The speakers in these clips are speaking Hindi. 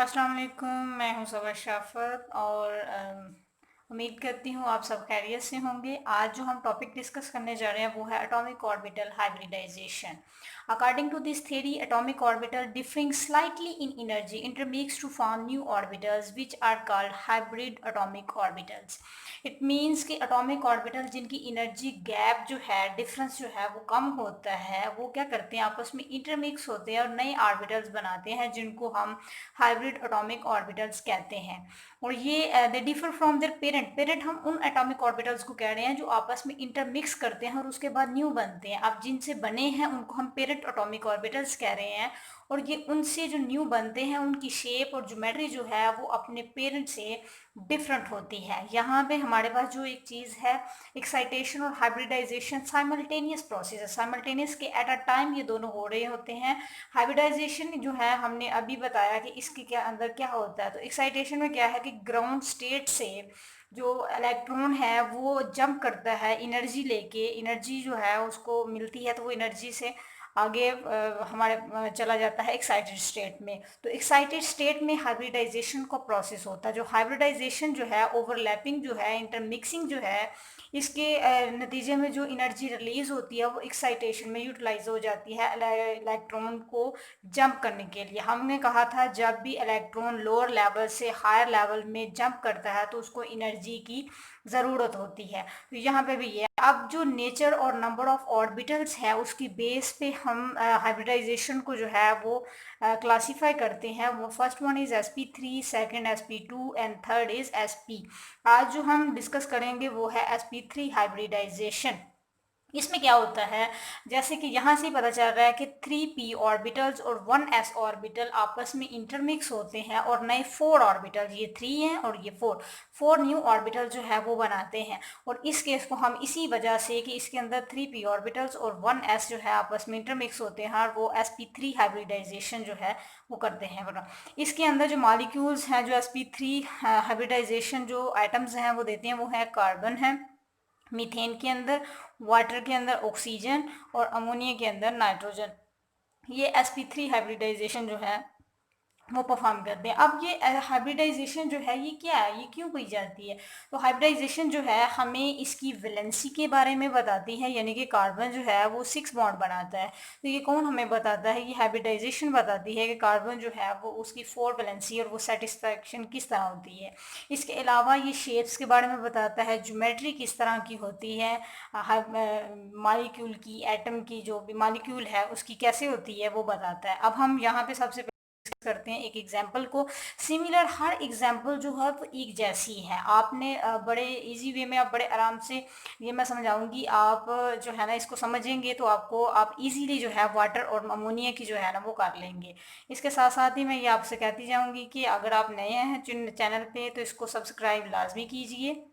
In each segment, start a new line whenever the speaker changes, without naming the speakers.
अस्सलाम वालेकुम। मैं हूं सबर शाफत और उम्मीद करती हूं आप सब खैरियत से होंगे। आज जो हम टॉपिक डिस्कस करने जा रहे हैं वो है atomic orbital hybridization. According to this theory, atomic orbital differing slightly in energy intermix to form new orbitals which are called hybrid atomic orbitals. It means कि एटॉमिक ऑर्बिटल जिनकी एनर्जी गैप जो है, डिफरेंस जो है वो कम होता है, वो क्या करते हैं, आपस में इंटरमिक्स होते हैं और नए ऑर्बिटल्स बनाते हैं जिनको हम हाइब्रिड एटॉमिक ऑर्बिटल्स कहते हैं। और ये they differ from there parent. Parent हम उन एटॉमिक ऑर्बिटल्स को कह रहे हैं जो आपस में इंटरमिक्स करते हैं और उसके बाद न्यू बनते हैं। अब जिनसे बने हैं उनको हम पेरेंट एटॉमिक ऑर्बिटल्स कह रहे हैं, और ये उनसे जो न्यू बनते हैं उनकी शेप और ज्योमेट्री जो है वो अपने पेरेंट से डिफरेंट होती है। यहाँ पे हमारे पास जो एक चीज़ है, एक्साइटेशन और हाइब्रिडाइजेशन साइमल्टेनियस प्रोसेस है। साइमल्टेनियस के एट अ टाइम ये दोनों हो रहे होते हैं। हाइब्रिडाइजेशन जो है हमने अभी बताया कि इसके क्या अंदर क्या होता है। तो एक्साइटेशन में क्या है कि ग्राउंड स्टेट से जो इलेक्ट्रॉन है वो जंप करता है एनर्जी लेके, एनर्जी जो है उसको मिलती है तो वो एनर्जी से आगे हमारे चला जाता है एक्साइटेड स्टेट में। तो एक्साइटेड स्टेट में हाइब्रिडाइजेशन का प्रोसेस होता है। जो हाइब्रिडाइजेशन जो है, ओवरलैपिंग जो है, इंटरमिक्सिंग जो है, इसके नतीजे में जो एनर्जी रिलीज होती है वो एक्साइटेशन में यूटिलाइज हो जाती है इलेक्ट्रॉन को जंप करने के लिए। हमने कहा था जब भी इलेक्ट्रॉन लोअर लेवल से हायर लेवल में जंप करता है तो उसको एनर्जी की ज़रूरत होती है। तो यहाँ पे भी ये अब जो नेचर और नंबर ऑफ ऑर्बिटल्स है उसकी बेस पे हम हाइब्रिडाइजेशन को जो है वो क्लासीफाई करते हैं। वो first one is sp3, second sp2 and third is sp। आज जो हम डिस्कस करेंगे वो है sp3 हाइब्रिडाइजेशन। इसमें क्या होता है, जैसे कि यहाँ से पता चल रहा है कि 3p ऑर्बिटल्स और 1s ऑर्बिटल आपस में इंटरमिक्स होते हैं और नए 4 ऑर्बिटल, ये 3 हैं और ये 4 न्यू ऑर्बिटल जो है वो बनाते हैं। और इस केस को हम इसी वजह से कि इसके अंदर 3p ऑर्बिटल्स और 1s जो है आपस में इंटरमिक्स होते हैं और वो sp3 हाइब्रिडाइजेशन जो है वो करते हैं। वरना इसके अंदर जो मॉलिक्यूल्स हैं जो sp3 हाइब्रिडाइजेशन जो आइटम्स हैं वो देते हैं वो है कार्बन है, मीथेन के अंदर, वाटर के अंदर ऑक्सीजन और अमोनिया के अंदर नाइट्रोजन। ये sp3 हाइब्रिडाइजेशन जो है वो परफॉर्म करते हैं। अब ये हाइब्रिडाइजेशन जो है ये क्या है, ये क्यों की जाती है। तो हाइब्रिडाइजेशन जो है हमें इसकी वैलेंसी के बारे में बताती है, यानी कि कार्बन जो है वो 6 बॉन्ड बनाता है। तो ये कौन हमें बताता है, ये हाइब्रिडाइजेशन बताती है कि कार्बन जो है वो उसकी 4 वैलेंसी और वो सेटिस्फैक्शन किस तरह होती है। इसके अलावा ये शेप्स के बारे में बताता है, ज्योमेट्री किस तरह की होती है, मॉलिक्यूल की, एटम की जो भी मॉलिक्यूल है उसकी कैसे होती है वो बताता है। अब हम यहाँ पे सबसे करते हैं एक एग्जाम्पल को। सिमिलर हर एग्जाम्पल जो है वो एक जैसी है। आपने बड़े इजी वे में, आप बड़े आराम से, ये मैं समझाऊंगी, आप जो है ना इसको समझेंगे तो आपको आप इजीली जो है वाटर और अमोनिया की जो है ना वो कर लेंगे। इसके साथ साथ ही मैं ये आपसे कहती जाऊंगी कि अगर आप नए हैं चैनल पे तो इसको सब्सक्राइब लाजमी कीजिए।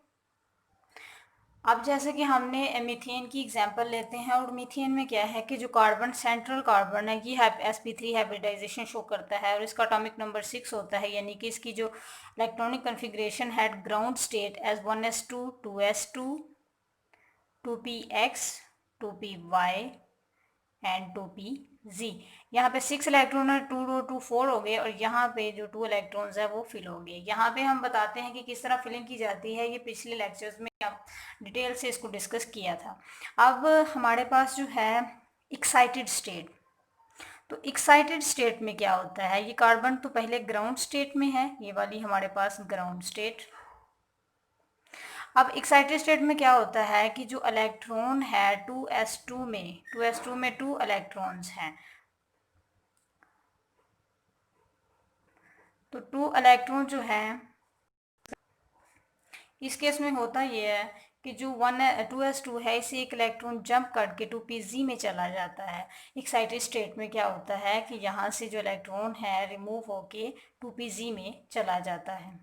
अब जैसे कि हमने मीथेन की एग्जांपल लेते हैं, और मीथेन में क्या है कि जो कार्बन, सेंट्रल कार्बन है, ये sp3 हाइब्रिडाइजेशन शो करता है और इसका एटॉमिक नंबर 6 होता है, यानी कि इसकी जो इलेक्ट्रॉनिक कन्फिग्रेशन है ground state as 1s2, 2s2, 2px, 2py and 2pz। यहाँ पे 6 इलेक्ट्रॉन है, 2 हो गए, और यहाँ पे जो 2 इलेक्ट्रॉन्स है वो फिल हो गए। यहाँ पे हम बताते हैं कि किस तरह फिलिंग की जाती है, ये पिछले लेक्चर्स में आप डिटेल से इसको डिस्कस किया था। अब हमारे पास जो है एक्साइटेड स्टेट। तो एक्साइटेड स्टेट में क्या होता है, ये कार्बन तो पहले ग्राउंड स्टेट में है, ये वाली हमारे पास ग्राउंड स्टेट। अब एक्साइटेड स्टेट में क्या होता है कि जो इलेक्ट्रॉन है 2s2 में, 2s2 में 2 इलेक्ट्रॉन्स हैं, तो 2 इलेक्ट्रॉन जो है इस केस में होता ये है कि जो 2s2 है इसे एक इलेक्ट्रॉन जंप करके 2pz में चला जाता है। एक्साइटेड स्टेट में क्या होता है कि यहाँ से जो इलेक्ट्रॉन है रिमूव होके 2pz में चला जाता है,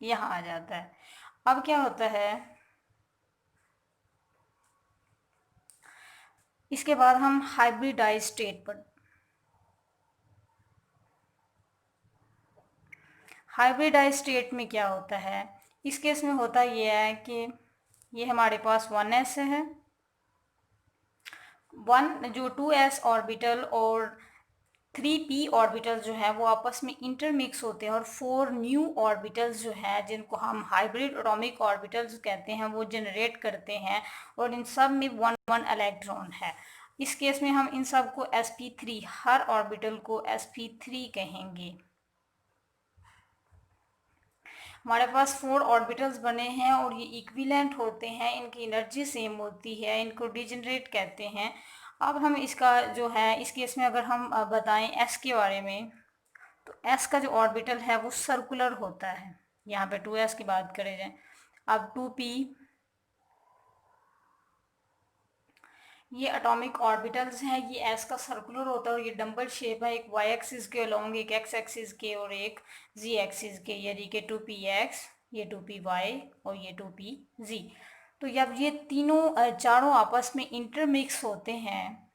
यहाँ आ जाता है। अब क्या होता है, इसके बाद हम हाइब्रिडाइज स्टेट पर, हाइब्रिडाइज स्टेट में क्या होता है, इस केस में होता ये है कि ये हमारे पास 1s है, जो 2s ऑर्बिटल और 3p ऑर्बिटल जो है वो आपस में इंटरमिक्स होते हैं और 4 न्यू ऑर्बिटल्स जो हैं जिनको हम हाइब्रिड एटॉमिक ऑर्बिटल्स कहते हैं वो जनरेट करते हैं और इन सब में 1 इलेक्ट्रॉन है। इस केस में हम इन सब को sp3, हर ऑर्बिटल को sp3 कहेंगे। हमारे पास 4 ऑर्बिटल्स बने हैं और ये इक्विवेलेंट होते हैं, इनकी एनर्जी सेम होती है, इनको डिजेनरेट कहते हैं। अब हम इसका जो है इस केस में अगर हम बताएं s के बारे में, तो s का जो ऑर्बिटल है वो सर्कुलर होता है। यहाँ पे 2s की बात करें जाए, अब 2p ये एटॉमिक ऑर्बिटल्स हैं, ये s का सर्कुलर होता है और ये डंबल शेप है, एक y एक्सिस के अलोंग, एक x एक्सिस के और एक z एक्सिस के, यानी कि 2px, ये 2py और ये 2pz। तो जब ये तीनों चारों आपस में इंटरमिक्स होते हैं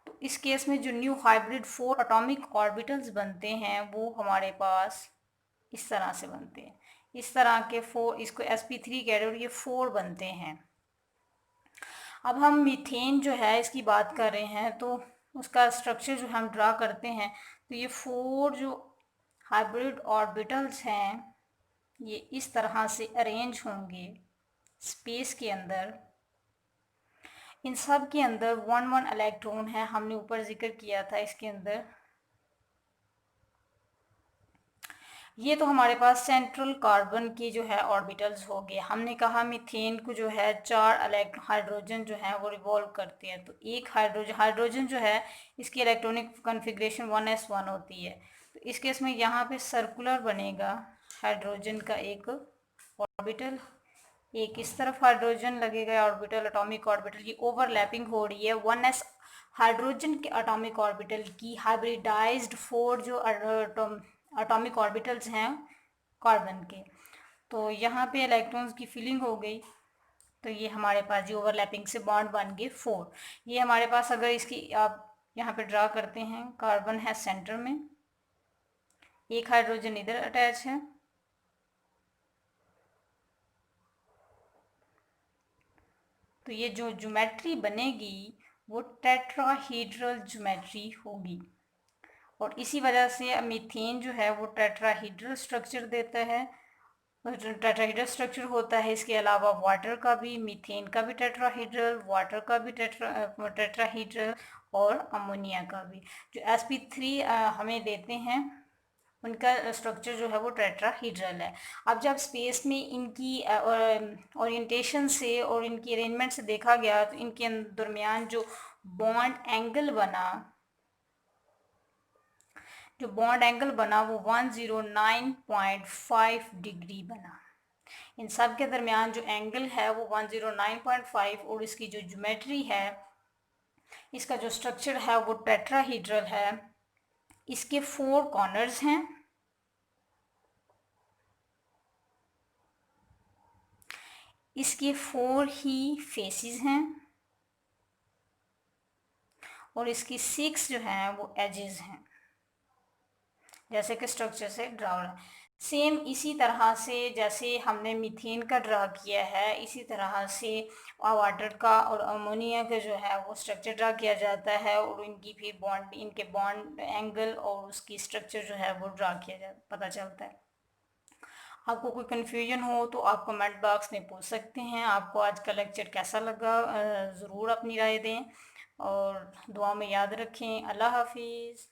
तो इस केस में जो न्यू हाइब्रिड 4 एटॉमिक ऑर्बिटल्स बनते हैं वो हमारे पास इस तरह से बनते हैं। इस तरह के 4, इसको sp3 कह रहे हैं और ये 4 बनते हैं। अब हम मीथेन जो है इसकी बात कर रहे हैं, तो उसका स्ट्रक्चर जो हम ड्रा करते हैं, तो ये 4 जो हाइब्रिड ऑर्बिटल्स हैं ये इस तरह से अरेंज होंगे स्पेस के अंदर। इन सब के अंदर 1 इलेक्ट्रॉन है, हमने ऊपर जिक्र किया था इसके अंदर। ये तो हमारे पास सेंट्रल कार्बन की जो है ऑर्बिटल्स हो गए। हमने कहा मीथेन को जो है 4 हाइड्रोजन जो है वो रिवॉल्व करते हैं, तो एक हाइड्रोजन जो है इसकी इलेक्ट्रॉनिक कॉन्फ़िगरेशन 1s1 होती है। तो इस केस में यहाँ पे सर्कुलर बनेगा हाइड्रोजन का एक ऑर्बिटल, एक इस तरफ हाइड्रोजन लगेगा ऑर्बिटल, एटॉमिक ऑर्बिटल की ओवरलैपिंग हो रही है। 1s हाइड्रोजन के एटॉमिक ऑर्बिटल की हाइब्रिडाइज्ड 4 जो एटॉमिक ऑर्बिटल्स हैं कार्बन के, तो यहाँ पे इलेक्ट्रॉन्स की फिलिंग हो गई, तो ये हमारे पास जो ओवरलैपिंग से बॉन्ड बन गए 4। ये हमारे पास अगर इसकी आप यहाँ पे ड्रा करते हैं, कार्बन है सेंटर में, एक हाइड्रोजन इधर अटैच है, तो ये जो ज्योमेट्री बनेगी वो टेट्राहीड्रल ज्योमेट्री होगी और इसी वजह से मीथेन जो है वो टेट्राहीड्रल स्ट्रक्चर देता है। टेट्राहीड्रल स्ट्रक्चर होता है, इसके अलावा वाटर का भी, मीथेन का भी टेट्राहीड्रल, वाटर का भी टेट्राहीड्रल और अमोनिया का भी। जो sp3 हमें देते हैं उनका स्ट्रक्चर जो है वो टेट्राहीड्रल है। अब जब स्पेस में इनकी ओरिएंटेशन से और इनकी अरेंजमेंट से देखा गया तो इनके दरमियान जो बॉन्ड एंगल बना वो 109.5 डिग्री बना। इन सब के दरमियान जो एंगल है वो 109.5 और इसकी जो ज्योमेट्री है, इसका जो स्ट्रक्चर है वो टेट्राहीड्रल है। इसके 4 कॉर्नर्स हैं, इसके 4 ही फेसेस हैं और इसकी 6 जो हैं वो एजेस हैं, जैसे कि स्ट्रक्चर से ड्रा हो रहा है। सेम इसी तरह से जैसे हमने मीथेन का ड्रा किया है, इसी तरह से वाटर का और अमोनिया का जो है वो स्ट्रक्चर ड्रा किया जाता है और इनकी फिर इनके बॉन्ड एंगल और उसकी स्ट्रक्चर जो है वो ड्रा किया जाता, पता चलता है। आपको कोई कन्फ्यूजन हो तो आप कमेंट बॉक्स में पूछ सकते हैं। आपको आज का लेक्चर कैसा लगा ज़रूर अपनी राय दें और दुआ में याद रखें। अल्लाह हाफिज़।